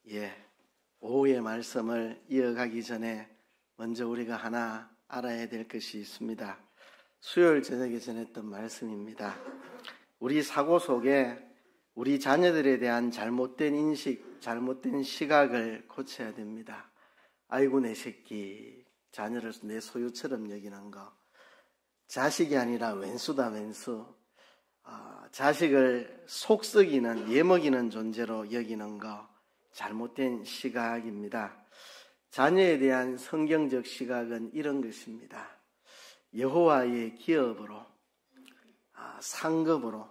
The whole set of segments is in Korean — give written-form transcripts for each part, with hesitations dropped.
예, 오후의 말씀을 이어가기 전에 먼저 우리가 하나 알아야 될 것이 있습니다. 수요일 저녁에 전했던 말씀입니다. 우리 사고 속에 우리 자녀들에 대한 잘못된 인식, 잘못된 시각을 고쳐야 됩니다. 아이고 내 새끼, 자녀를 내 소유처럼 여기는 거, 자식이 아니라 왼수다 왼수, 자식을 속썩이는 예먹이는 존재로 여기는 거, 잘못된 시각입니다. 자녀에 대한 성경적 시각은 이런 것입니다. 여호와의 기업으로, 상급으로,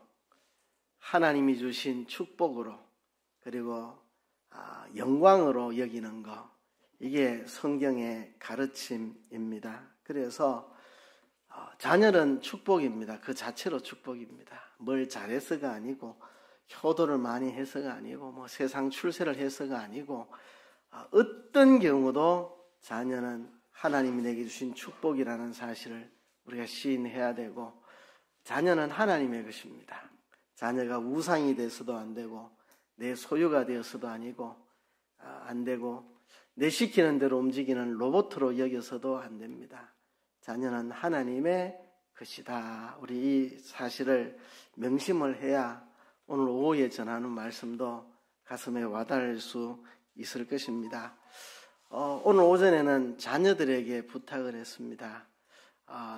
하나님이 주신 축복으로, 그리고 영광으로 여기는 거, 이게 성경의 가르침입니다. 그래서 자녀는 축복입니다. 그 자체로 축복입니다. 뭘 잘해서가 아니고, 효도를 많이 해서가 아니고, 뭐 세상 출세를 해서가 아니고, 어떤 경우도 자녀는 하나님이 내게 주신 축복이라는 사실을 우리가 시인해야 되고, 자녀는 하나님의 것입니다. 자녀가 우상이 돼서도 안 되고, 내 소유가 되어서도 아니고, 안 되고, 내 시키는 대로 움직이는 로봇으로 여겨서도 안 됩니다. 자녀는 하나님의 것이다. 우리 이 사실을 명심을 해야 오늘 오후에 전하는 말씀도 가슴에 와닿을 수 있을 것입니다. 오늘 오전에는 자녀들에게 부탁을 했습니다.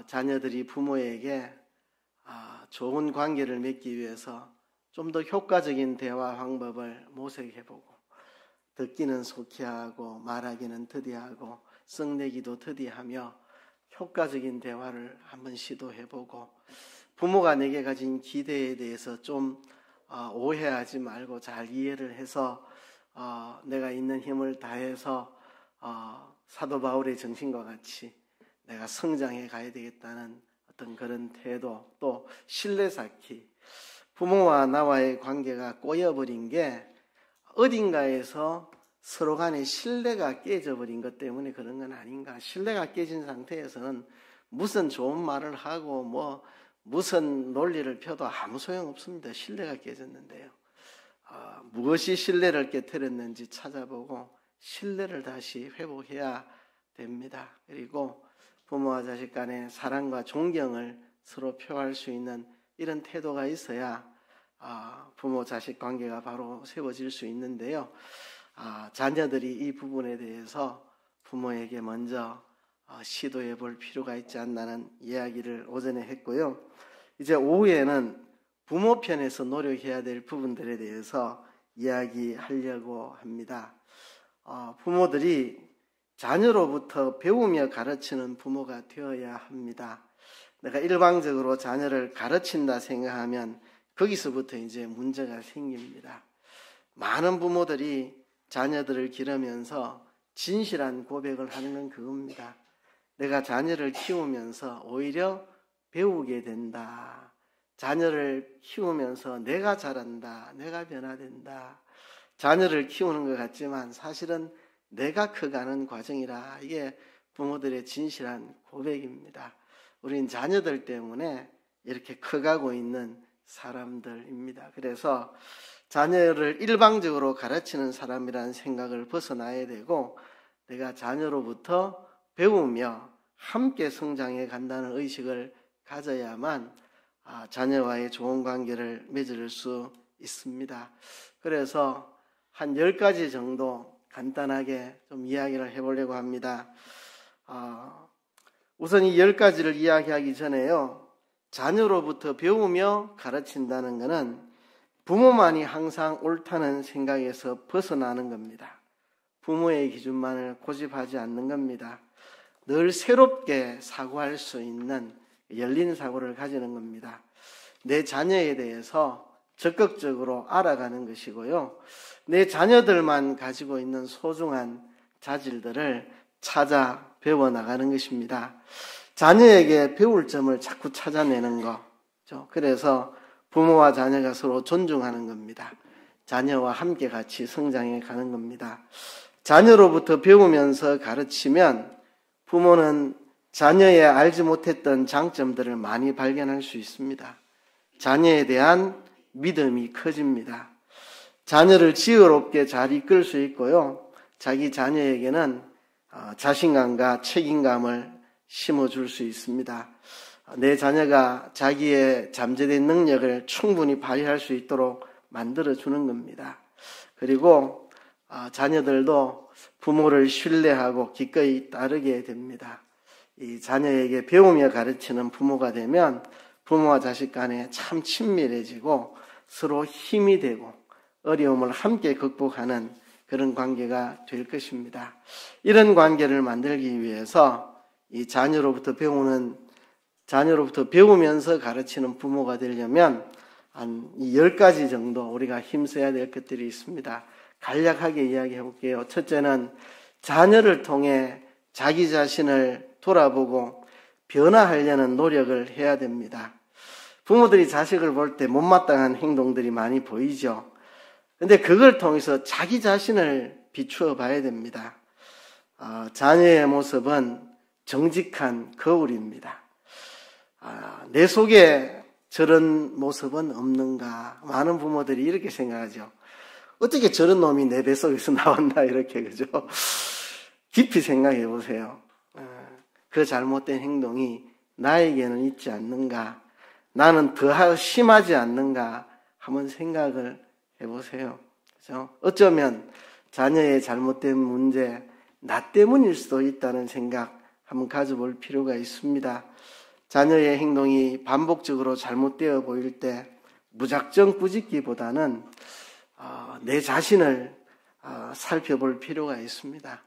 자녀들이 부모에게 좋은 관계를 맺기 위해서 좀 더 효과적인 대화 방법을 모색해보고, 듣기는 속히하고 말하기는 더디하고 썩내기도 더디하며 효과적인 대화를 한번 시도해보고, 부모가 내게 가진 기대에 대해서 좀 오해하지 말고 잘 이해를 해서 내가 있는 힘을 다해서 사도 바울의 정신과 같이 내가 성장해 가야 되겠다는 어떤 그런 태도, 또 신뢰 쌓기. 부모와 나와의 관계가 꼬여버린 게 어딘가에서 서로 간의 신뢰가 깨져버린 것 때문에 그런 건 아닌가. 신뢰가 깨진 상태에서는 무슨 좋은 말을 하고 무슨 논리를 펴도 아무 소용없습니다. 신뢰가 깨졌는데요. 무엇이 신뢰를 깨뜨렸는지 찾아보고 신뢰를 다시 회복해야 됩니다. 그리고 부모와 자식 간의 사랑과 존경을 서로 표할 수 있는 이런 태도가 있어야 부모 자식 관계가 바로 세워질 수 있는데요. 자녀들이 이 부분에 대해서 부모에게 먼저 시도해 볼 필요가 있지 않나는 이야기를 오전에 했고요. 이제 오후에는 부모 편에서 노력해야 될 부분들에 대해서 이야기하려고 합니다. 부모들이 자녀로부터 배우며 가르치는 부모가 되어야 합니다. 내가 일방적으로 자녀를 가르친다 생각하면 거기서부터 이제 문제가 생깁니다. 많은 부모들이 자녀들을 기르면서 진실한 고백을 하는 건 그겁니다. 내가 자녀를 키우면서 오히려 배우게 된다. 자녀를 키우면서 내가 자란다. 내가 변화된다. 자녀를 키우는 것 같지만 사실은 내가 커가는 과정이라. 이게 부모들의 진실한 고백입니다. 우린 자녀들 때문에 이렇게 커가고 있는 사람들입니다. 그래서 자녀를 일방적으로 가르치는 사람이라는 생각을 벗어나야 되고, 내가 자녀로부터 배우며 함께 성장해 간다는 의식을 가져야만 자녀와의 좋은 관계를 맺을 수 있습니다. 그래서 한 10가지 정도 간단하게 좀 이야기를 해보려고 합니다. 우선 이 10가지를 이야기하기 전에요, 자녀로부터 배우며 가르친다는 것은 부모만이 항상 옳다는 생각에서 벗어나는 겁니다. 부모의 기준만을 고집하지 않는 겁니다. 늘 새롭게 사고할 수 있는 열린 사고를 가지는 겁니다. 내 자녀에 대해서 적극적으로 알아가는 것이고요. 내 자녀들만 가지고 있는 소중한 자질들을 찾아 배워나가는 것입니다. 자녀에게 배울 점을 자꾸 찾아내는 거죠. 그래서 부모와 자녀가 서로 존중하는 겁니다. 자녀와 함께 같이 성장해 가는 겁니다. 자녀로부터 배우면서 가르치면 부모는 자녀의 알지 못했던 장점들을 많이 발견할 수 있습니다. 자녀에 대한 믿음이 커집니다. 자녀를 지혜롭게 잘 이끌 수 있고요. 자기 자녀에게는 자신감과 책임감을 심어줄 수 있습니다. 내 자녀가 자기의 잠재된 능력을 충분히 발휘할 수 있도록 만들어주는 겁니다. 그리고 자녀들도 부모를 신뢰하고 기꺼이 따르게 됩니다. 이 자녀에게 배우며 가르치는 부모가 되면 부모와 자식 간에 참 친밀해지고 서로 힘이 되고 어려움을 함께 극복하는 그런 관계가 될 것입니다. 이런 관계를 만들기 위해서 이 자녀로부터 배우면서 가르치는 부모가 되려면 한 10가지 정도 우리가 힘써야 될 것들이 있습니다. 간략하게 이야기해 볼게요. 첫째는 자녀를 통해 자기 자신을 돌아보고 변화하려는 노력을 해야 됩니다. 부모들이 자식을 볼 때 못마땅한 행동들이 많이 보이죠. 근데 그걸 통해서 자기 자신을 비추어 봐야 됩니다. 자녀의 모습은 정직한 거울입니다. 내 속에 저런 모습은 없는가? 많은 부모들이 이렇게 생각하죠. 어떻게 저런 놈이 내 뱃속에서 나왔나 이렇게, 그죠? 깊이 생각해 보세요. 그 잘못된 행동이 나에게는 있지 않는가? 나는 더 심하지 않는가? 한번 생각을 해보세요. 그죠? 어쩌면 자녀의 잘못된 문제, 나 때문일 수도 있다는 생각 한번 가져볼 필요가 있습니다. 자녀의 행동이 반복적으로 잘못되어 보일 때 무작정 꾸짖기보다는 내 자신을 살펴볼 필요가 있습니다.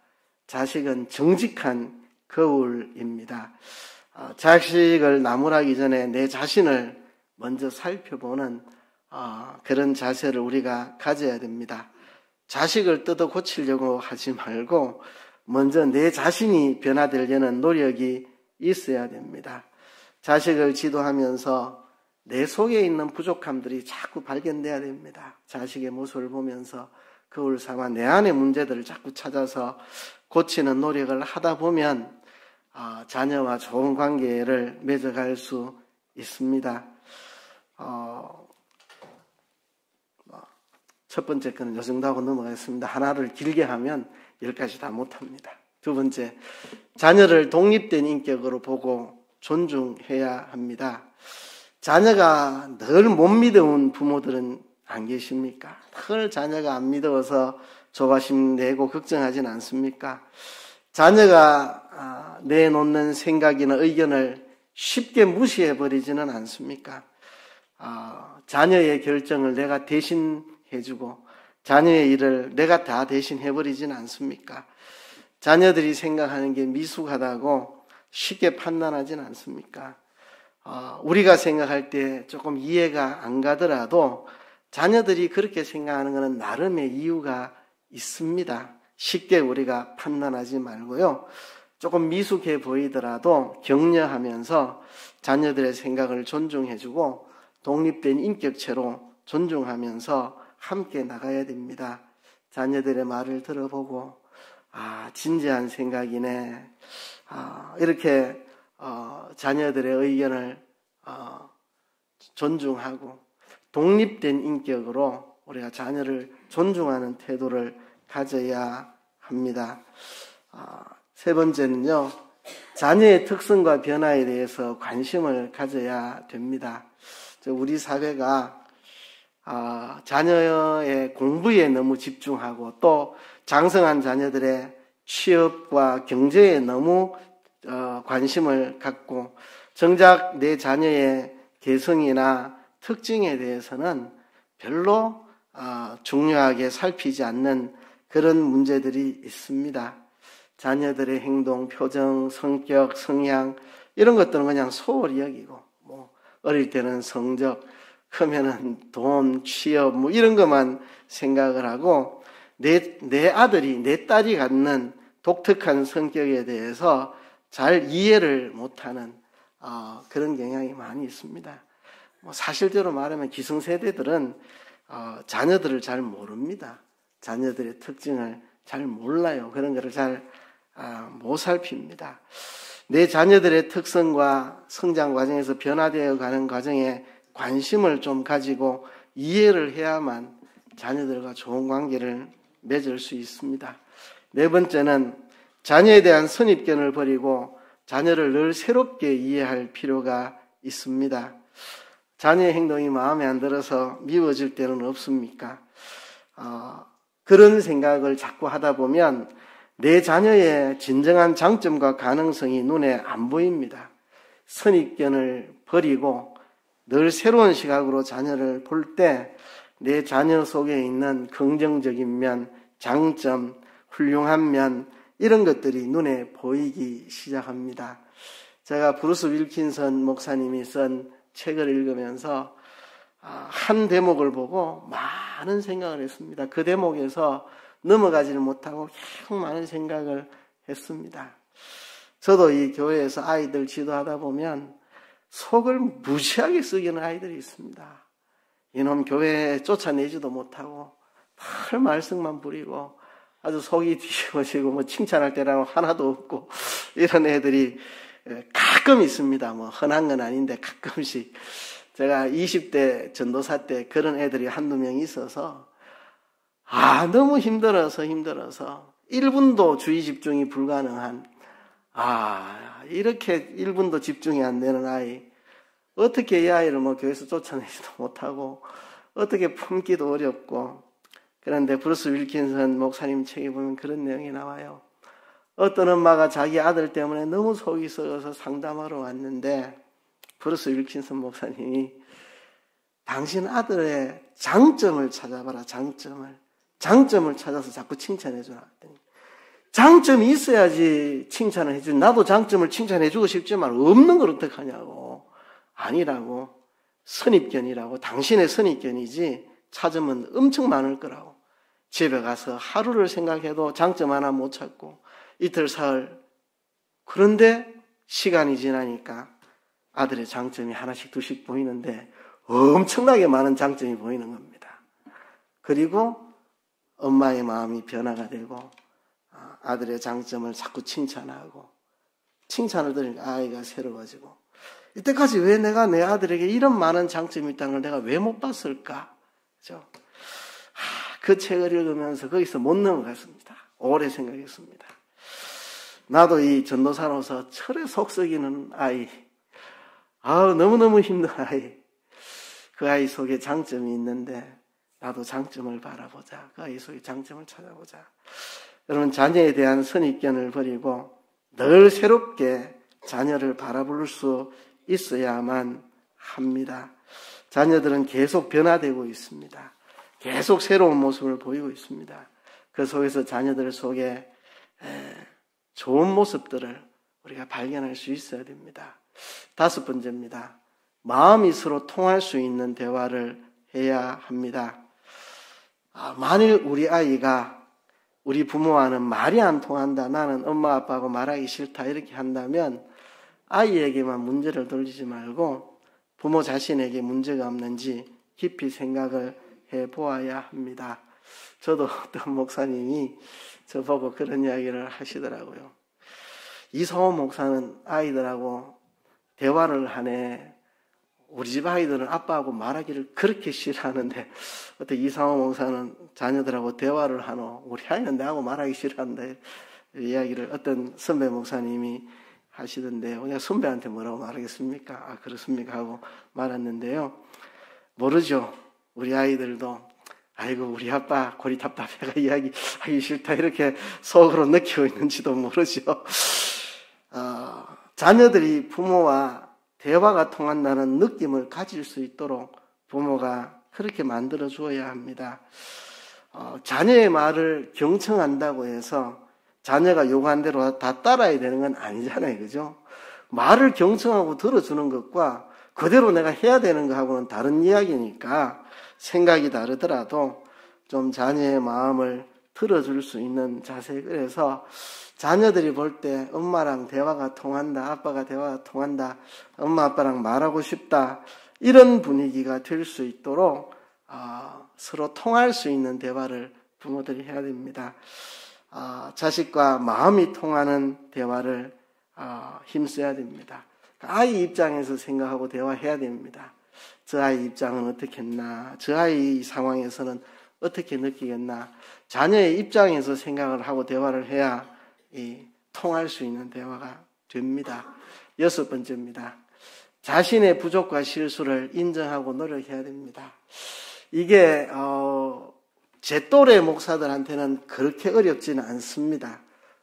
자식은 정직한 거울입니다. 자식을 나무라기 전에 내 자신을 먼저 살펴보는 그런 자세를 우리가 가져야 됩니다. 자식을 뜯어 고치려고 하지 말고 먼저 내 자신이 변화되려는 노력이 있어야 됩니다. 자식을 지도하면서 내 속에 있는 부족함들이 자꾸 발견돼야 됩니다. 자식의 모습을 보면서 거울 삼아 내 안의 문제들을 자꾸 찾아서 고치는 노력을 하다 보면 자녀와 좋은 관계를 맺어갈 수 있습니다. 첫 번째 거는 요 정도 하고 넘어가겠습니다. 하나를 길게 하면 10가지 다 못합니다. 두 번째, 자녀를 독립된 인격으로 보고 존중해야 합니다. 자녀가 늘 못 믿어온 부모들은 안 계십니까? 늘 자녀가 안 믿어서 조바심 내고 걱정하진 않습니까? 자녀가 내놓는 생각이나 의견을 쉽게 무시해버리지는 않습니까? 자녀의 결정을 내가 대신 해주고 자녀의 일을 내가 다 대신 해버리지는 않습니까? 자녀들이 생각하는 게 미숙하다고 쉽게 판단하진 않습니까? 우리가 생각할 때 조금 이해가 안 가더라도 자녀들이 그렇게 생각하는 것은 나름의 이유가 있습니다. 쉽게 우리가 판단하지 말고요. 조금 미숙해 보이더라도 격려하면서 자녀들의 생각을 존중해주고 독립된 인격체로 존중하면서 함께 나가야 됩니다. 자녀들의 말을 들어보고 진지한 생각이네. 이렇게 자녀들의 의견을 존중하고 독립된 인격으로 우리가 자녀를 존중하는 태도를 가져야 합니다. 세 번째는요, 자녀의 특성과 변화에 대해서 관심을 가져야 됩니다. 우리 사회가 자녀의 공부에 너무 집중하고 또 장성한 자녀들의 취업과 경제에 너무 관심을 갖고 정작 내 자녀의 개성이나 특징에 대해서는 별로 중요하게 살피지 않는 그런 문제들이 있습니다. 자녀들의 행동, 표정, 성격, 성향 이런 것들은 그냥 소홀히 여기고 어릴 때는 성적, 크면은 돈, 취업 이런 것만 생각을 하고 내 아들이, 내 딸이 갖는 독특한 성격에 대해서 잘 이해를 못하는 그런 경향이 많이 있습니다. 사실대로 말하면 기성세대들은 자녀들을 잘 모릅니다. 자녀들의 특징을 잘 몰라요. 그런 것을 잘 못 살핍니다. 내 자녀들의 특성과 성장 과정에서 변화되어 가는 과정에 관심을 좀 가지고 이해를 해야만 자녀들과 좋은 관계를 맺을 수 있습니다. 네 번째는 자녀에 대한 선입견을 버리고 자녀를 늘 새롭게 이해할 필요가 있습니다. 자녀의 행동이 마음에 안 들어서 미워질 때는 없습니까? 그런 생각을 자꾸 하다 보면 내 자녀의 진정한 장점과 가능성이 눈에 안 보입니다. 선입견을 버리고 늘 새로운 시각으로 자녀를 볼 때 내 자녀 속에 있는 긍정적인 면, 장점, 훌륭한 면 이런 것들이 눈에 보이기 시작합니다. 제가 브루스 윌킨슨 목사님이 쓴 책을 읽으면서 한 대목을 보고 많은 생각을 했습니다. 그 대목에서 넘어가지를 못하고 계속 많은 생각을 했습니다. 저도 이 교회에서 아이들 지도하다 보면 속을 무시하게 썩이는 아이들이 있습니다. 이놈 교회에 쫓아내지도 못하고 늘 말썽만 부리고 아주 속이 뒤집어지고 뭐 칭찬할 때라고 하나도 없고 이런 애들이 가끔 있습니다. 뭐 흔한 건 아닌데 가끔씩. 제가 20대 전도사 때 그런 애들이 한두 명 있어서 너무 힘들어서 1분도 주의 집중이 불가능한 이렇게 1분도 집중이 안 되는 아이, 어떻게 이 아이를 뭐 교회에서 쫓아내지도 못하고 어떻게 품기도 어렵고. 그런데 브루스 윌킨슨 목사님 책에 보면 그런 내용이 나와요. 어떤 엄마가 자기 아들 때문에 너무 속이 썩어서 상담하러 왔는데 브루스 윌킨슨 목사님이 당신 아들의 장점을 찾아봐라. 장점을 찾아서 자꾸 칭찬해 주라. 장점이 있어야지 칭찬을 해주지. 나도 장점을 칭찬해 주고 싶지만 없는 걸 어떡하냐고. 아니라고. 선입견이라고. 당신의 선입견이지 찾으면 엄청 많을 거라고. 집에 가서 하루를 생각해도 장점 하나 못 찾고 이틀 사흘. 그런데 시간이 지나니까 아들의 장점이 하나씩 둘씩 보이는데 엄청나게 많은 장점이 보이는 겁니다. 그리고 엄마의 마음이 변화가 되고 아들의 장점을 자꾸 칭찬하고 칭찬을 들으니까 아이가 새로워지고 이때까지 왜 내가 내 아들에게 이런 많은 장점이 있다는 걸 내가 왜 못 봤을까? 그죠? 그 책을 읽으면서 거기서 못 넘어갔습니다. 오래 생각했습니다. 나도 이 전도사로서 철에 속썩이는 아이, 너무너무 힘든 아이, 그 아이 속에 장점이 있는데 나도 장점을 바라보자. 그 아이 속에 장점을 찾아보자. 여러분, 자녀에 대한 선입견을 버리고 늘 새롭게 자녀를 바라볼 수 있어야만 합니다. 자녀들은 계속 변화되고 있습니다. 계속 새로운 모습을 보이고 있습니다. 그 속에서 자녀들 속에 좋은 모습들을 우리가 발견할 수 있어야 됩니다. 다섯 번째입니다. 마음이 서로 통할 수 있는 대화를 해야 합니다. 만일 우리 아이가 우리 부모와는 말이 안 통한다, 나는 엄마 아빠하고 말하기 싫다 이렇게 한다면 아이에게만 문제를 돌리지 말고 부모 자신에게 문제가 없는지 깊이 생각을 해보아야 합니다. 저도 어떤 목사님이 저보고 그런 이야기를 하시더라고요. 이성호 목사는 아이들하고 대화를 하네. 우리 집 아이들은 아빠하고 말하기를 그렇게 싫어하는데 어떻게 이성호 목사는 자녀들하고 대화를 하노? 우리 아이는 나하고 말하기 싫어한다. 이야기를 어떤 선배 목사님이 하시던데요. 그냥 선배한테 뭐라고 말하겠습니까? 그렇습니까? 하고 말았는데요. 모르죠. 우리 아이들도 아이고 우리 아빠 고리탑답해가 이야기하기 싫다 이렇게 속으로 느끼고 있는지도 모르죠. 자녀들이 부모와 대화가 통한다는 느낌을 가질 수 있도록 부모가 그렇게 만들어 주어야 합니다. 자녀의 말을 경청한다고 해서 자녀가 요구한 대로 다 따라야 되는 건 아니잖아요. 그죠? 말을 경청하고 들어주는 것과 그대로 내가 해야 되는 거하고는 다른 이야기니까 생각이 다르더라도 좀 자녀의 마음을 들어줄 수 있는 자세. 그래서 자녀들이 볼 때 엄마랑 대화가 통한다, 아빠가 대화가 통한다, 엄마 아빠랑 말하고 싶다 이런 분위기가 될 수 있도록 서로 통할 수 있는 대화를 부모들이 해야 됩니다. 자식과 마음이 통하는 대화를 힘써야 됩니다. 아이 입장에서 생각하고 대화해야 됩니다. 저 아이 입장은 어떻겠나, 저 아이 상황에서는 어떻게 느끼겠나. 자녀의 입장에서 생각을 하고 대화를 해야 통할 수 있는 대화가 됩니다. 6번째입니다. 자신의 부족과 실수를 인정하고 노력해야 됩니다. 이게 제 또래 목사들한테는 그렇게 어렵지는 않습니다.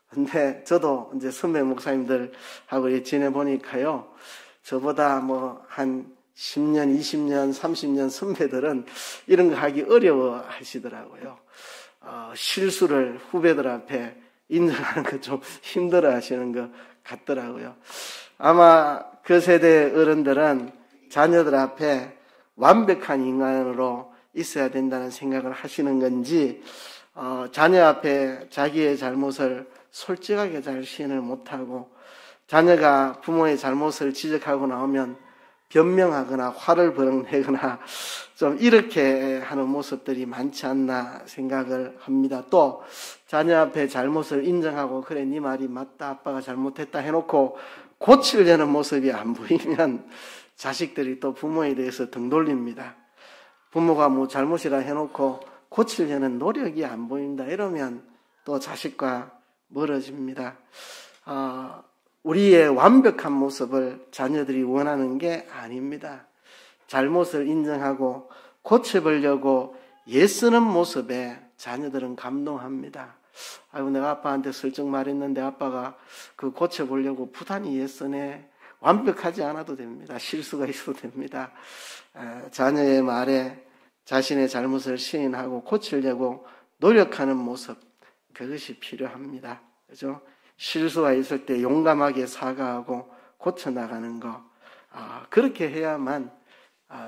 근데 저도 이제 선배 목사님들하고 지내보니까요, 저보다 뭐 한 10년, 20년, 30년 선배들은 이런 거 하기 어려워 하시더라고요. 실수를 후배들 앞에 인정하는 거 좀 힘들어 하시는 것 같더라고요. 아마 그 세대 어른들은 자녀들 앞에 완벽한 인간으로 있어야 된다는 생각을 하시는 건지, 자녀 앞에 자기의 잘못을 솔직하게 잘 시인을 못하고, 자녀가 부모의 잘못을 지적하고 나오면 변명하거나 화를 버럭내거나 좀 이렇게 하는 모습들이 많지 않나 생각을 합니다. 또 자녀 앞에 잘못을 인정하고 그래 네 말이 맞다, 아빠가 잘못했다 해놓고 고치려는 모습이 안 보이면 자식들이 또 부모에 대해서 등 돌립니다. 부모가 뭐 잘못이라 해놓고 고치려는 노력이 안 보인다 이러면 또 자식과 멀어집니다. 우리의 완벽한 모습을 자녀들이 원하는 게 아닙니다. 잘못을 인정하고 고쳐보려고 애쓰는 모습에 자녀들은 감동합니다. 아이고, 내가 아빠한테 슬쩍 말했는데 아빠가 그 고쳐보려고 부단히 애쓰네. 완벽하지 않아도 됩니다. 실수가 있어도 됩니다. 자녀의 말에 자신의 잘못을 시인하고 고치려고 노력하는 모습, 그것이 필요합니다. 그죠? 실수가 있을 때 용감하게 사과하고 고쳐나가는 거, 그렇게 해야만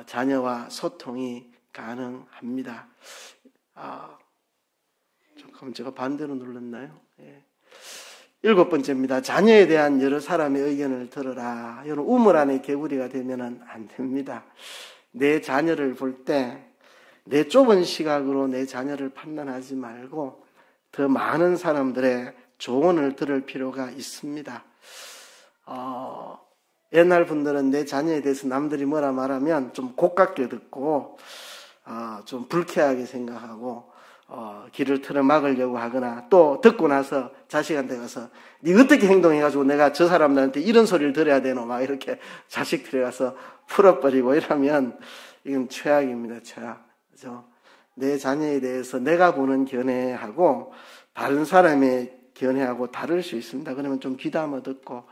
자녀와 소통이 가능합니다. 잠깐만, 제가 반대로 눌렀나요? 7번째입니다. 자녀에 대한 여러 사람의 의견을 들어라. 이런 우물 안에 개구리가 되면 안 됩니다. 내 자녀를 볼 때 내 좁은 시각으로 내 자녀를 판단하지 말고 더 많은 사람들의 조언을 들을 필요가 있습니다. 옛날 분들은 내 자녀에 대해서 남들이 뭐라 말하면 좀 고깝게 듣고 좀 불쾌하게 생각하고 길을 틀어 막으려고 하거나, 또 듣고 나서 자식한테 가서 네 어떻게 행동해가지고 내가 저 사람들한테 이런 소리를 들어야 되노, 막 이렇게 자식들에 가서 풀어버리고 이러면 이건 최악입니다. 최악. 그죠? 내 자녀에 대해서 내가 보는 견해하고 다른 사람의 견해하고 다를 수 있습니다. 그러면 좀 귀담아 듣고,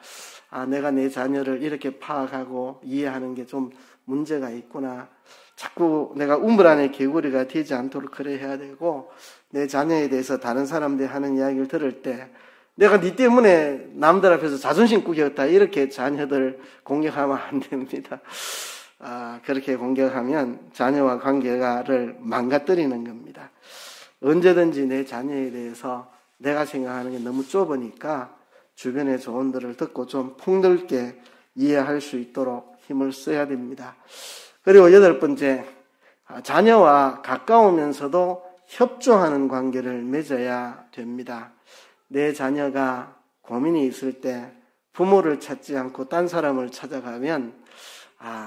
내가 내 자녀를 이렇게 파악하고 이해하는 게 좀 문제가 있구나. 자꾸 내가 우물 안에 개구리가 되지 않도록 그래 해야 되고, 내 자녀에 대해서 다른 사람들이 하는 이야기를 들을 때 내가 네 때문에 남들 앞에서 자존심 꾸겼다 이렇게 자녀들 공격하면 안 됩니다. 그렇게 공격하면 자녀와 관계를 망가뜨리는 겁니다. 언제든지 내 자녀에 대해서 내가 생각하는 게 너무 좁으니까 주변의 조언들을 듣고 좀 폭넓게 이해할 수 있도록 힘을 써야 됩니다. 그리고 8번째, 자녀와 가까우면서도 협조하는 관계를 맺어야 됩니다. 내 자녀가 고민이 있을 때 부모를 찾지 않고 딴 사람을 찾아가면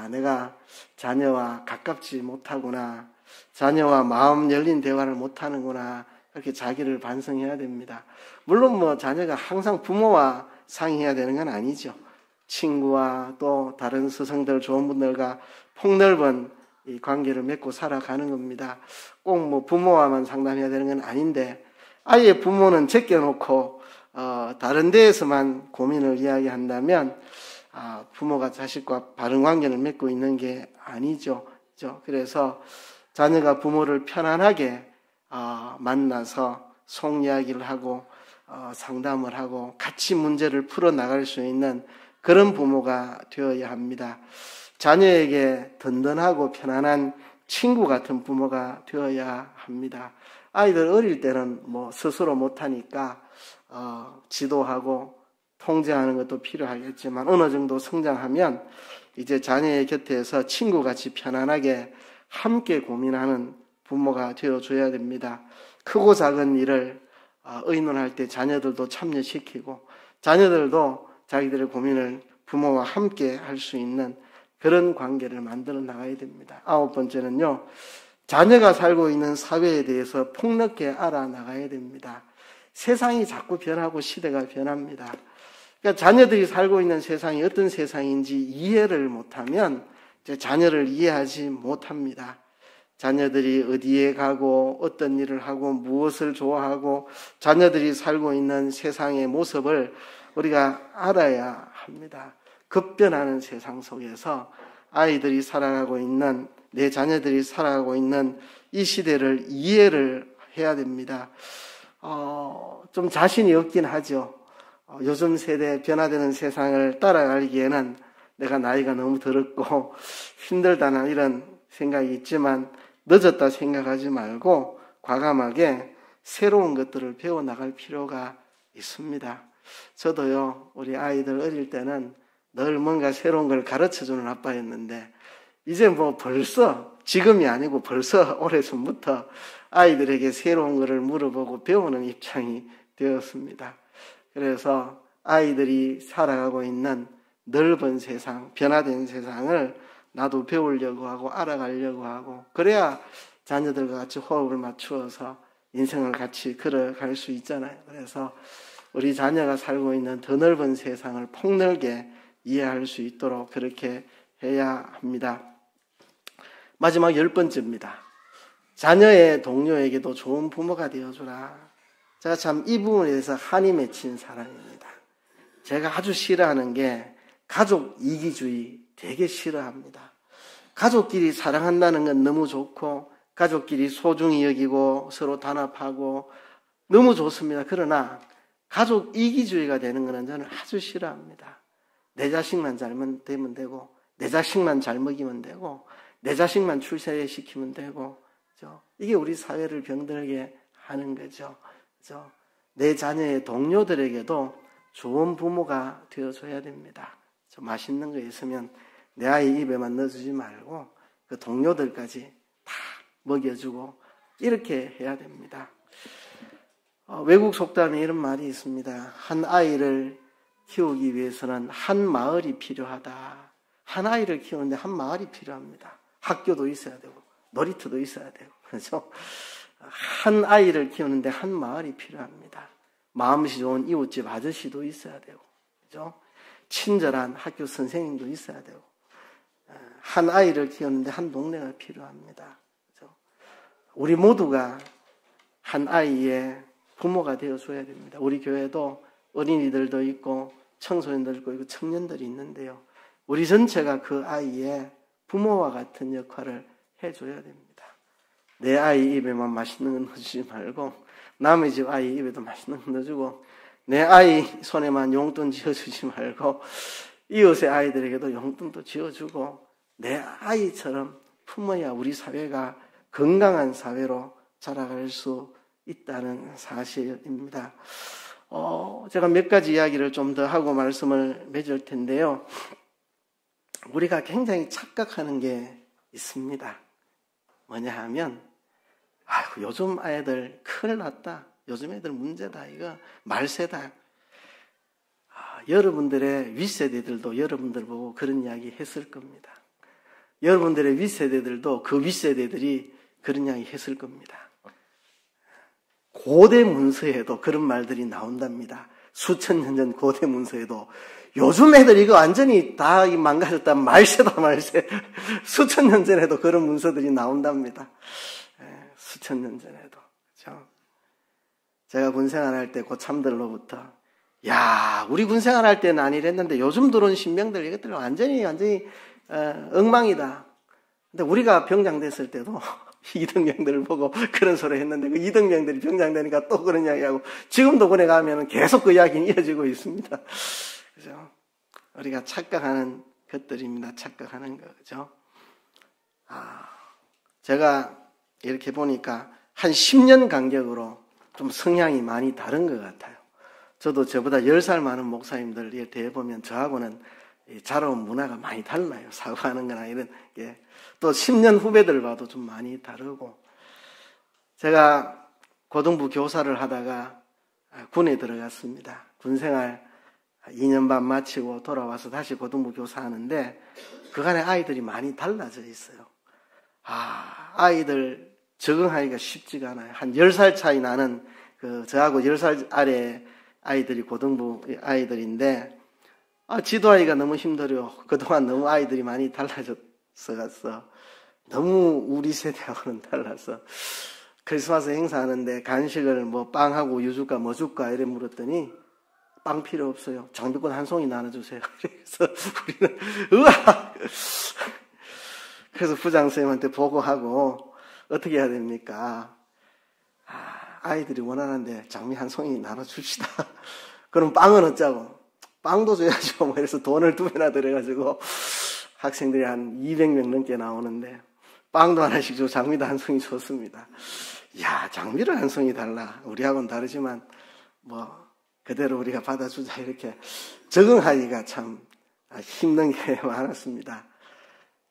내가 자녀와 가깝지 못하구나, 자녀와 마음 열린 대화를 못하는구나, 그렇게 자기를 반성해야 됩니다. 물론 뭐 자녀가 항상 부모와 상의해야 되는 건 아니죠. 친구와 또 다른 스승들, 좋은 분들과 폭넓은 이 관계를 맺고 살아가는 겁니다. 꼭 뭐 부모와만 상담해야 되는 건 아닌데, 아예 부모는 제껴놓고 다른 데에서만 고민을 이야기한다면 부모가 자식과 바른 관계를 맺고 있는 게 아니죠. 그래서 자녀가 부모를 편안하게 만나서 속 이야기를 하고 상담을 하고 같이 문제를 풀어나갈 수 있는 그런 부모가 되어야 합니다. 자녀에게 든든하고 편안한 친구 같은 부모가 되어야 합니다. 아이들 어릴 때는 뭐 스스로 못하니까 지도하고 통제하는 것도 필요하겠지만, 어느 정도 성장하면 이제 자녀의 곁에서 친구같이 편안하게 함께 고민하는 부모가 되어줘야 됩니다. 크고 작은 일을 의논할 때 자녀들도 참여시키고, 자녀들도 자기들의 고민을 부모와 함께 할 수 있는 그런 관계를 만들어 나가야 됩니다. 9번째는요, 자녀가 살고 있는 사회에 대해서 폭넓게 알아나가야 됩니다. 세상이 자꾸 변하고 시대가 변합니다. 그러니까 자녀들이 살고 있는 세상이 어떤 세상인지 이해를 못하면 이제 자녀를 이해하지 못합니다. 자녀들이 어디에 가고 어떤 일을 하고 무엇을 좋아하고 자녀들이 살고 있는 세상의 모습을 우리가 알아야 합니다. 급변하는 세상 속에서 아이들이 살아가고 있는, 내 자녀들이 살아가고 있는 이 시대를 이해를 해야 됩니다. 좀 자신이 없긴 하죠. 요즘 세대 변화되는 세상을 따라가기에는 내가 나이가 너무 들었고 힘들다는 이런 생각이 있지만 늦었다 생각하지 말고 과감하게 새로운 것들을 배워나갈 필요가 있습니다. 저도요, 우리 아이들 어릴 때는 늘 뭔가 새로운 걸 가르쳐주는 아빠였는데 이제 뭐 벌써, 지금이 아니고 벌써 오래전부터 아이들에게 새로운 것을 물어보고 배우는 입장이 되었습니다. 그래서 아이들이 살아가고 있는 넓은 세상, 변화된 세상을 나도 배우려고 하고 알아가려고 하고, 그래야 자녀들과 같이 호흡을 맞추어서 인생을 같이 걸어갈 수 있잖아요. 그래서 우리 자녀가 살고 있는 더 넓은 세상을 폭넓게 이해할 수 있도록 그렇게 해야 합니다. 마지막 10번째입니다. 자녀의 동료에게도 좋은 부모가 되어주라. 제가 참 이 부분에 대해서 한이 맺힌 사람입니다. 제가 아주 싫어하는 게 가족 이기주의 되게 싫어합니다. 가족끼리 사랑한다는 건 너무 좋고 가족끼리 소중히 여기고 서로 단합하고 너무 좋습니다. 그러나 가족 이기주의가 되는 것은 저는 아주 싫어합니다. 내 자식만 잘 되면 되고 내 자식만 잘 먹이면 되고 내 자식만 출세시키면 되고, 그렇죠? 이게 우리 사회를 병들게 하는 거죠. 그렇죠? 내 자녀의 동료들에게도 좋은 부모가 되어줘야 됩니다. 맛있는 거 있으면 내 아이 입에만 넣어주지 말고 그 동료들까지 다 먹여주고 이렇게 해야 됩니다. 외국 속담에 이런 말이 있습니다. 한 아이를 키우기 위해서는 한 마을이 필요하다. 한 아이를 키우는데 한 마을이 필요합니다. 학교도 있어야 되고 놀이터도 있어야 되고, 그렇죠? 한 아이를 키우는데 한 마을이 필요합니다. 마음씨 좋은 이웃집 아저씨도 있어야 되고, 그렇죠? 친절한 학교 선생님도 있어야 되고, 한 아이를 키우는데 한 동네가 필요합니다. 그렇죠? 우리 모두가 한 아이의 부모가 되어줘야 됩니다. 우리 교회도 어린이들도 있고 청소년들도 있고 청년들이 있는데요. 우리 전체가 그 아이의 부모와 같은 역할을 해줘야 됩니다. 내 아이 입에만 맛있는 거 넣어주지 말고 남의 집 아이 입에도 맛있는 거 넣어주고 내 아이 손에만 용돈 쥐어주지 말고 이웃의 아이들에게도 용돈도 쥐어주고 내 아이처럼 품어야 우리 사회가 건강한 사회로 자라갈 수 있다는 사실입니다. 제가 몇 가지 이야기를 좀 더 하고 말씀을 맺을 텐데요. 우리가 굉장히 착각하는 게 있습니다. 뭐냐 하면, 아이고, 요즘 아이들 큰일 났다. 요즘 애들 문제다. 이거 말세다. 여러분들의 윗세대들도 여러분들 보고 그런 이야기 했을 겁니다. 여러분들의 윗세대들도 그 윗세대들이 그런 이야기 했을 겁니다. 고대 문서에도 그런 말들이 나온답니다. 수천 년 전 고대 문서에도 요즘 애들 이거 완전히 다 망가졌다. 말세다 말세. 수천 년 전에도 그런 문서들이 나온답니다. 수천 년 전에도. 그렇죠? 제가 군생활할 때 고참들로부터 야, 우리 군생활할 때는 안 이랬는데 요즘 들어온 신병들 이것들 완전히 엉망이다. 근데 우리가 병장 됐을 때도 이등병들을 보고 그런 소리 했는데 그 이등병들이 병장 되니까 또 그런 이야기하고 지금도 군에 가면 계속 그 이야기는 이어지고 있습니다. 그죠? 우리가 착각하는 것들입니다. 착각하는 거, 그죠? 제가 이렇게 보니까 한 10년 간격으로 좀 성향이 많이 다른 것 같아요. 저도 저보다 10살 많은 목사님들 대해보면 저하고는 자라온 문화가 많이 달라요. 사고하는 거나 이런 게. 또 10년 후배들 봐도 좀 많이 다르고. 제가 고등부 교사를 하다가 군에 들어갔습니다. 군생활 2년 반 마치고 돌아와서 다시 고등부 교사하는데 그간에 아이들이 많이 달라져 있어요. 아이들 적응하기가 쉽지가 않아요. 한 10살 차이 나는 저하고 10살 아래 아이들이 고등부 아이들인데 지도하기가 너무 힘들어요. 그동안 너무 아이들이 많이 달라졌어. 너무 우리 세대하고는 달라서 크리스마스 행사하는데 간식을 뭐 빵하고 우유 줄까 뭐 줄까 이래 물었더니 빵 필요 없어요. 장비권 한 송이 나눠주세요. 그래서 우리는 으악! 그래서 부장선생님한테 보고하고 어떻게 해야 됩니까? 아이들이 원하는데 장미 한 송이 나눠줍시다. 그럼 빵은 어쩌고? 빵도 줘야죠. 뭐 이래서 돈을 2배나 들여가지고 학생들이 한 200명 넘게 나오는데 빵도 하나씩 주고 장미도 한 송이 줬습니다. 야, 장미를 한 송이 달라. 우리하고는 다르지만 뭐 그대로 우리가 받아주자 이렇게 적응하기가 참 힘든 게 많았습니다.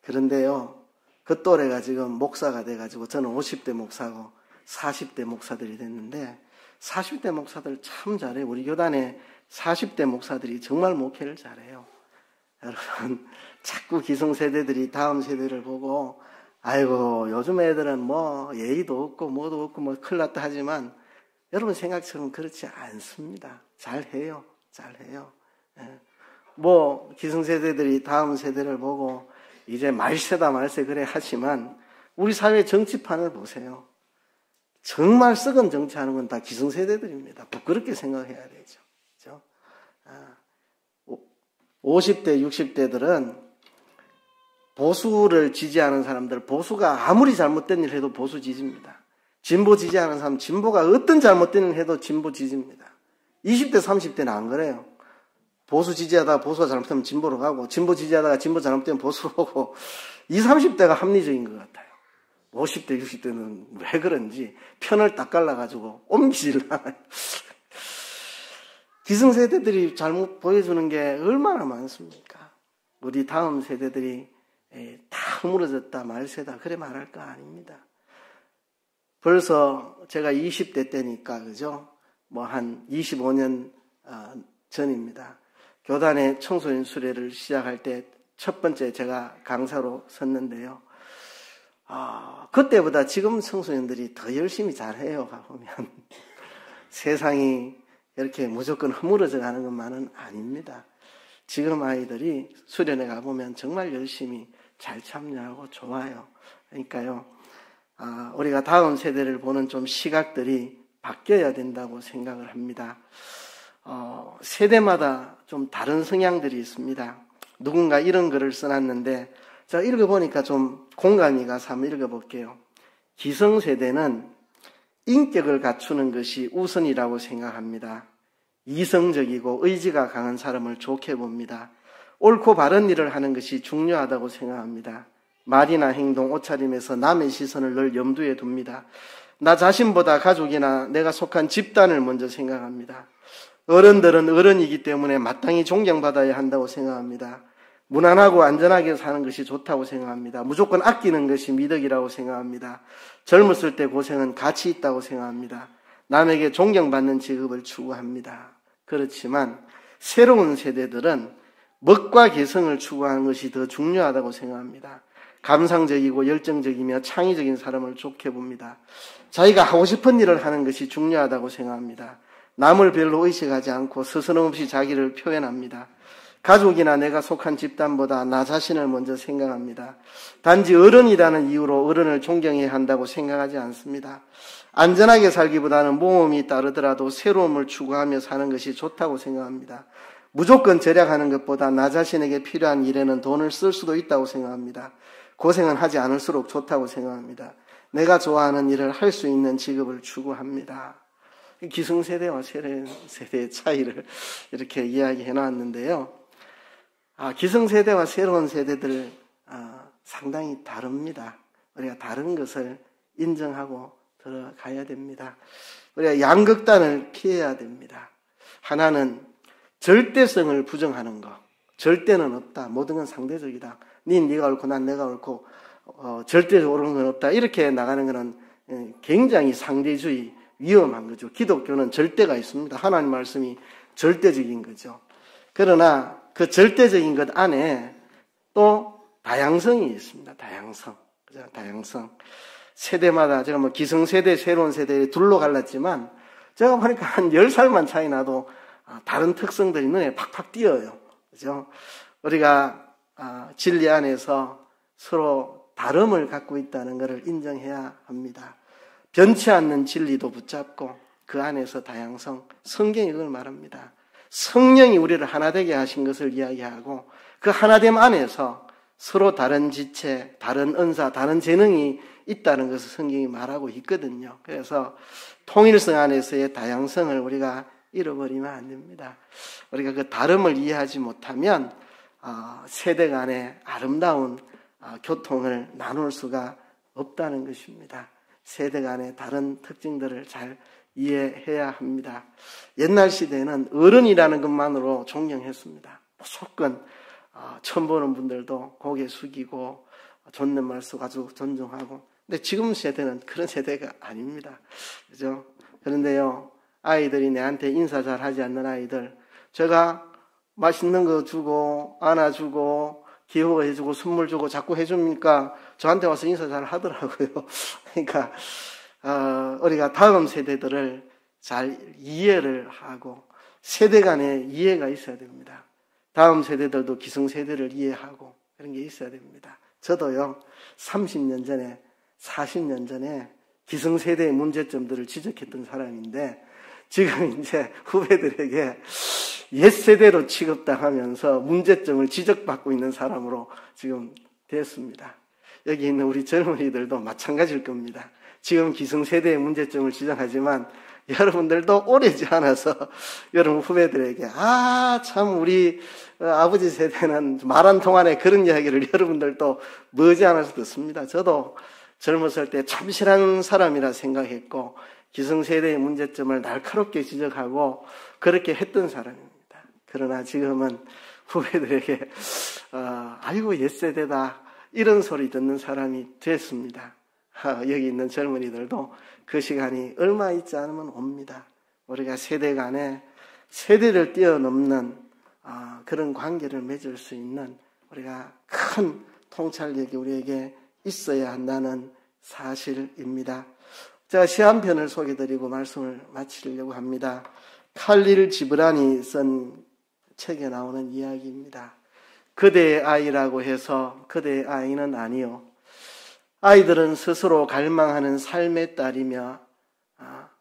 그런데요, 그 또래가 지금 목사가 돼가지고 저는 50대 목사고 40대 목사들이 됐는데 40대 목사들 참 잘해요. 우리 교단에 40대 목사들이 정말 목회를 잘해요. 여러분, 자꾸 기성세대들이 다음 세대를 보고 아이고 요즘 애들은 뭐 예의도 없고 뭐도 없고 뭐 큰일 났다 하지만 여러분 생각처럼 그렇지 않습니다. 잘해요. 예. 뭐 기성세대들이 다음 세대를 보고 이제 말세다 말세 그래 하지만 우리 사회 정치판을 보세요. 정말 썩은 정치하는 건 다 기성세대들입니다. 부끄럽게 생각해야 되죠. 그렇죠? 50대, 60대들은 보수를 지지하는 사람들, 보수가 아무리 잘못된 일 해도 보수 지지입니다. 진보 지지하는 사람, 진보가 어떤 잘못된 일 해도 진보 지지입니다. 20대, 30대는 안 그래요. 보수 지지하다가 보수가 잘못되면 진보로 가고, 진보 지지하다가 진보 잘못되면 보수로 오고, 20, 30대가 합리적인 것 같아요. 50대, 60대는 왜 그런지 편을 딱 갈라가지고 옮기질 않아요. 기성세대들이 잘못 보여주는 게 얼마나 많습니까? 우리 다음 세대들이 다 허물어졌다, 말세다, 그래 말할 거 아닙니다. 벌써 제가 20대 때니까, 그죠? 뭐 한 25년 전입니다. 교단의 청소년 수련을 시작할 때 첫 번째 제가 강사로 섰는데요. 그때보다 지금 청소년들이 더 열심히 잘해요, 가보면. 세상이 이렇게 무조건 허물어져 가는 것만은 아닙니다. 지금 아이들이 수련회 가보면 정말 열심히 잘 참여하고 좋아요. 그러니까요, 우리가 다음 세대를 보는 좀 시각들이 바뀌어야 된다고 생각을 합니다. 세대마다 좀 다른 성향들이 있습니다. 누군가 이런 글을 써놨는데 제가 읽어보니까 좀 공감이 가서 한번 읽어볼게요. 기성세대는 인격을 갖추는 것이 우선이라고 생각합니다. 이성적이고 의지가 강한 사람을 좋게 봅니다. 옳고 바른 일을 하는 것이 중요하다고 생각합니다. 말이나 행동, 옷차림에서 남의 시선을 늘 염두에 둡니다. 나 자신보다 가족이나 내가 속한 집단을 먼저 생각합니다. 어른들은 어른이기 때문에 마땅히 존경받아야 한다고 생각합니다. 무난하고 안전하게 사는 것이 좋다고 생각합니다. 무조건 아끼는 것이 미덕이라고 생각합니다. 젊었을 때 고생은 가치 있다고 생각합니다. 남에게 존경받는 직업을 추구합니다. 그렇지만 새로운 세대들은 멋과 개성을 추구하는 것이 더 중요하다고 생각합니다. 감상적이고 열정적이며 창의적인 사람을 좋게 봅니다. 자기가 하고 싶은 일을 하는 것이 중요하다고 생각합니다. 남을 별로 의식하지 않고 스스럼없이 자기를 표현합니다. 가족이나 내가 속한 집단보다 나 자신을 먼저 생각합니다. 단지 어른이라는 이유로 어른을 존경해야 한다고 생각하지 않습니다. 안전하게 살기보다는 모험이 따르더라도 새로움을 추구하며 사는 것이 좋다고 생각합니다. 무조건 절약하는 것보다 나 자신에게 필요한 일에는 돈을 쓸 수도 있다고 생각합니다. 고생은 하지 않을수록 좋다고 생각합니다. 내가 좋아하는 일을 할 수 있는 직업을 추구합니다. 기성세대와 새로운 세대의 차이를 이렇게 이야기해 놨는데요. 기성세대와 새로운 세대들 상당히 다릅니다. 우리가 다른 것을 인정하고 들어가야 됩니다. 우리가 양극단을 피해야 됩니다. 하나는 절대성을 부정하는 것. 절대는 없다. 모든 건 상대적이다. 네가 옳고 난 내가 옳고 절대적으로 옳은 건 없다. 이렇게 나가는 것은 굉장히 상대주의, 위험한 거죠. 기독교는 절대가 있습니다. 하나님 말씀이 절대적인 거죠. 그러나 그 절대적인 것 안에 또 다양성이 있습니다. 다양성. 그죠? 다양성. 세대마다 제가 뭐 기성세대, 새로운 세대에 둘로 갈랐지만 제가 보니까 한 10살만 차이 나도 다른 특성들이 눈에 팍팍 띄어요. 그죠? 우리가 진리 안에서 서로 다름을 갖고 있다는 것을 인정해야 합니다. 변치 않는 진리도 붙잡고 그 안에서 다양성, 성경이 그걸 말합니다. 성령이 우리를 하나 되게 하신 것을 이야기하고 그 하나됨 안에서 서로 다른 지체, 다른 은사, 다른 재능이 있다는 것을 성경이 말하고 있거든요. 그래서 통일성 안에서의 다양성을 우리가 잃어버리면 안 됩니다. 우리가 그 다름을 이해하지 못하면 세대 간의 아름다운 교통을 나눌 수가 없다는 것입니다. 세대 간의 다른 특징들을 잘 이해해야 합니다. 옛날 시대에는 어른이라는 것만으로 존경했습니다. 무조건 처음 보는 분들도 고개 숙이고 존댓말 써가지고 존중하고. 근데 지금 세대는 그런 세대가 아닙니다. 그죠? 그런데요, 아이들이 내한테 인사 잘 하지 않는 아이들, 제가 맛있는 거 주고 안아주고 기호해주고 선물 주고 자꾸 해주니까 저한테 와서 인사 잘 하더라고요. 그러니까 우리가 다음 세대들을 잘 이해를 하고 세대 간의 이해가 있어야 됩니다. 다음 세대들도 기성세대를 이해하고 그런 게 있어야 됩니다. 저도요, 30년 전에 40년 전에 기성세대의 문제점들을 지적했던 사람인데 지금 이제 후배들에게 옛세대로 취급당하면서 문제점을 지적받고 있는 사람으로 지금 됐습니다. 여기 있는 우리 젊은이들도 마찬가지일 겁니다. 지금 기성세대의 문제점을 지적하지만 여러분들도 오래지 않아서 여러분 후배들에게 참 우리 아버지 세대는 말 한 통 안에 그런 이야기를 여러분들도 머지않아서 듣습니다. 저도 젊었을 때 참신한 사람이라 생각했고 기성세대의 문제점을 날카롭게 지적하고 그렇게 했던 사람입니다. 그러나 지금은 후배들에게 아이고 옛세대다 이런 소리 듣는 사람이 됐습니다. 여기 있는 젊은이들도 그 시간이 얼마 있지 않으면 옵니다. 우리가 세대 간에 세대를 뛰어넘는 그런 관계를 맺을 수 있는 우리가 큰 통찰력이 우리에게 있어야 한다는 사실입니다. 제가 시 한 편을 소개드리고 말씀을 마치려고 합니다. 칼릴 지브란이 쓴 책에 나오는 이야기입니다. 그대의 아이라고 해서 그대의 아이는 아니요. 아이들은 스스로 갈망하는 삶의 딸이며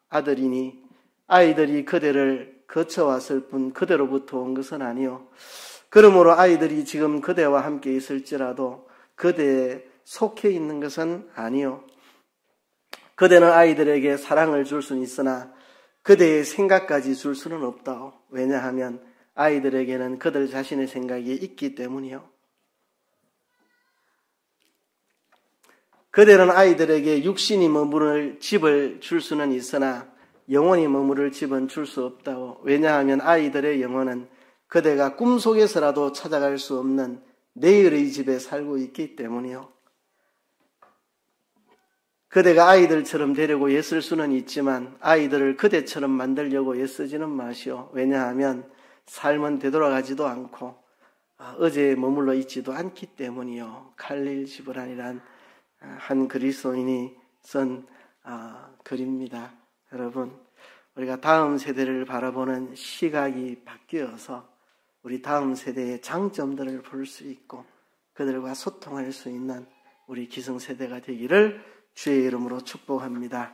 아들이니 아이들이 그대를 거쳐왔을 뿐 그대로부터 온 것은 아니요. 그러므로 아이들이 지금 그대와 함께 있을지라도 그대에 속해 있는 것은 아니요. 그대는 아이들에게 사랑을 줄 수는 있으나 그대의 생각까지 줄 수는 없다오. 왜냐하면 아이들에게는 그들 자신의 생각이 있기 때문이요. 그대는 아이들에게 육신이 머무를 집을 줄 수는 있으나 영혼이 머무를 집은 줄 수 없다오. 왜냐하면 아이들의 영혼은 그대가 꿈속에서라도 찾아갈 수 없는 내일의 집에 살고 있기 때문이요. 그대가 아이들처럼 되려고 애쓸 수는 있지만 아이들을 그대처럼 만들려고 애쓰지는 마시오. 왜냐하면 삶은 되돌아가지도 않고 어제에 머물러 있지도 않기 때문이요. 칼릴 지브란이란 한 그리스도인이 쓴 글입니다. 여러분, 우리가 다음 세대를 바라보는 시각이 바뀌어서 우리 다음 세대의 장점들을 볼 수 있고 그들과 소통할 수 있는 우리 기성세대가 되기를 주의 이름으로 축복합니다.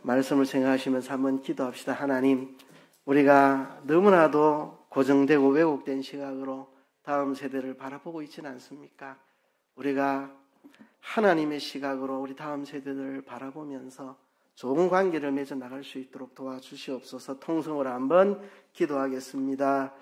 말씀을 생각하시면서 한번 기도합시다. 하나님, 우리가 너무나도 고정되고 왜곡된 시각으로 다음 세대를 바라보고 있지는 않습니까? 우리가 하나님의 시각으로 우리 다음 세대들을 바라보면서 좋은 관계를 맺어 나갈 수 있도록 도와주시옵소서. 통성으로 한번 기도하겠습니다.